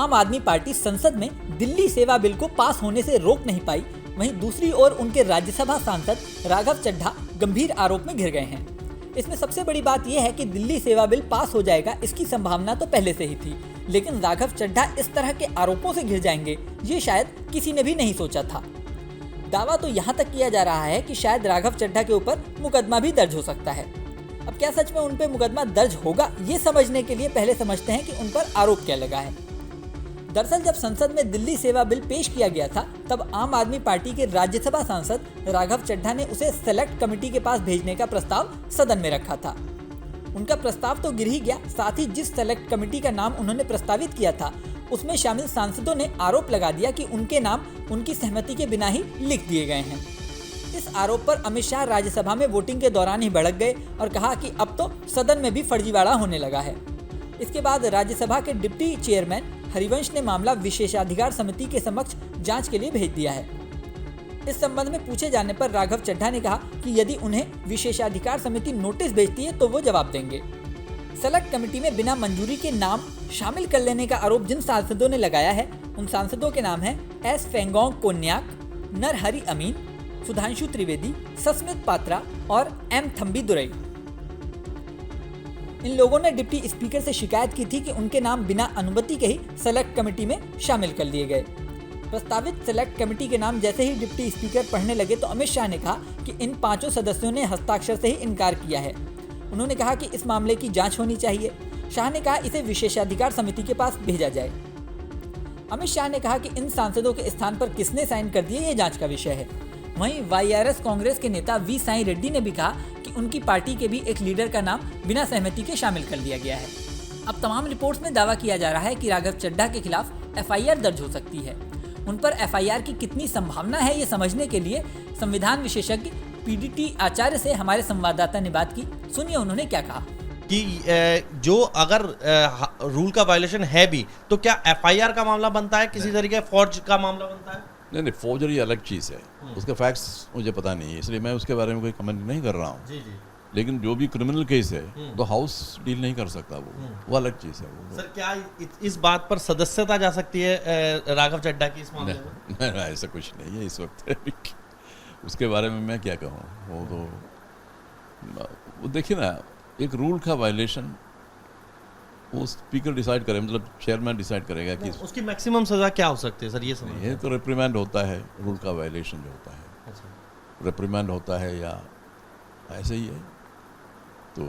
आम आदमी पार्टी संसद में दिल्ली सेवा बिल को पास होने से रोक नहीं पाई, वहीं दूसरी ओर उनके राज्यसभा सांसद राघव चड्ढा गंभीर आरोप में घिर गए हैं। इसमें सबसे बड़ी बात यह है कि दिल्ली सेवा बिल पास हो जाएगा, इसकी संभावना तो पहले से ही थी, लेकिन राघव चड्ढा इस तरह के आरोपों से घिर जाएंगे ये शायद किसी ने भी नहीं सोचा था। दावा तो यहाँ तक किया जा रहा है कि शायद राघव चड्ढा के ऊपर मुकदमा भी दर्ज हो सकता है। अब क्या सच में उन पर मुकदमा दर्ज होगा, ये समझने के लिए पहले समझते हैं कि उन पर आरोप क्या लगा है। दरअसल जब संसद में दिल्ली सेवा बिल पेश किया गया था, तब आम आदमी पार्टी के राज्यसभा सांसद राघव चड्ढा ने उसे सेलेक्ट कमेटी के पास भेजने का प्रस्ताव सदन में रखा था। उनका प्रस्ताव तो गिर ही गया, साथ ही जिस सेलेक्ट कमेटी का नाम उन्होंने प्रस्तावित किया था उसमें शामिल सांसदों ने आरोप लगा दिया कि उनके नाम उनकी सहमति के बिना ही लिख दिए गए हैं। इस आरोप पर अमित शाह राज्यसभा में वोटिंग के दौरान ही भड़क गए और कहा कि अब तो सदन में भी फर्जीवाड़ा होने लगा है। इसके बाद राज्यसभा के डिप्टी चेयरमैन हरिवंश ने मामला विशेषाधिकार समिति के समक्ष जांच के लिए भेज दिया है। इस संबंध में पूछे जाने पर राघव चड्ढा ने कहा कि यदि उन्हें विशेषाधिकार समिति नोटिस भेजती है तो वो जवाब देंगे। सेलेक्ट कमेटी में बिना मंजूरी के नाम शामिल कर लेने का आरोप जिन सांसदों ने लगाया है, उन सांसदों के नाम हैं एस फेंगोंग कोन्याक, नरहरि अमीन, सुधांशु त्रिवेदी, सस्मित पात्रा और एम थम्बी दुरई। इन लोगों ने डिप्टी स्पीकर से शिकायत की थी कि उनके नाम बिना अनुमति के ही सेलेक्ट कमेटी में शामिल कर लिए गए। प्रस्तावित सेलेक्ट कमेटी के नाम जैसे ही डिप्टी स्पीकर पढ़ने लगे तो अमित शाह ने कहा कि इन 5 सदस्यों ने हस्ताक्षर से ही इनकार किया है। उन्होंने कहा कि इस मामले की जांच होनी चाहिए। शाह ने कहा इसे विशेषाधिकार समिति के पास भेजा जाए। अमित शाह ने कहा कि इन सांसदों के स्थान पर किसने साइन कर दिए ये जांच का विषय है। वहीं वाईआरएस कांग्रेस के नेता वी साई रेड्डी ने भी कहा कि उनकी पार्टी के भी एक लीडर का नाम बिना सहमति के शामिल कर लिया गया है। अब तमाम रिपोर्ट्स में दावा किया जा रहा है कि राघव चड्ढा के खिलाफ एफआईआर दर्ज हो सकती है। उन पर एफआईआर की कितनी संभावना है ये समझने के लिए संविधान विशेषज्ञ पीडीटी आचार्य से हमारे संवाददाता ने बात की। सुनिए उन्होंने क्या कहा। कि जो अगर रूल का वायलेशन है भी तो क्या एफआईआर का मामला बनता है, किसी तरीके फॉर्ज का मामला बनता है? नहीं, फौजरी अलग चीज़ है, उसके फैक्ट्स मुझे पता नहीं है, इसलिए मैं उसके बारे में कोई कमेंट नहीं कर रहा हूँ। जी जी। लेकिन जो भी क्रिमिनल केस है तो हाउस डील नहीं कर सकता, वो अलग चीज़ है। वो सर क्या इस बात पर सदस्यता जा सकती है राघव चड्ढा की इस मामले में? नहीं, ऐसा कुछ नहीं है इस वक्त। उसके बारे में मैं क्या कहूँ, वो देखिए ना, एक रूल का वायलेशन वो स्पीकर डिसाइड करे, मतलब चेयरमैन डिसाइड करेगा कि उसकी मैक्सिमम सजा क्या हो सकती है सर, ये समझिए। ये तो रिप्रीमेंड होता है, रूल का वायलेशन जो होता है। अच्छा। रिप्रीमेंड होता है या ऐसे ही है, तो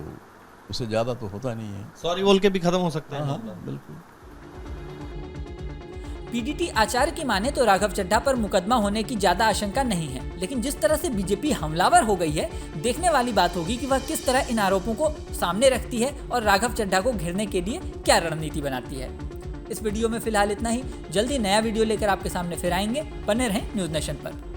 उससे ज़्यादा तो होता नहीं है। सॉरी बोल के भी खत्म हो सकता है। हाँ, बिल्कुल। पीडीटी आचार्य की माने तो राघव चड्ढा पर मुकदमा होने की ज्यादा आशंका नहीं है, लेकिन जिस तरह से बीजेपी हमलावर हो गई है, देखने वाली बात होगी कि वह किस तरह इन आरोपों को सामने रखती है और राघव चड्ढा को घेरने के लिए क्या रणनीति बनाती है। इस वीडियो में फिलहाल इतना ही। जल्दी नया वीडियो लेकर आपके सामने फिर आएंगे। बने रहें न्यूज़ नेशन पर।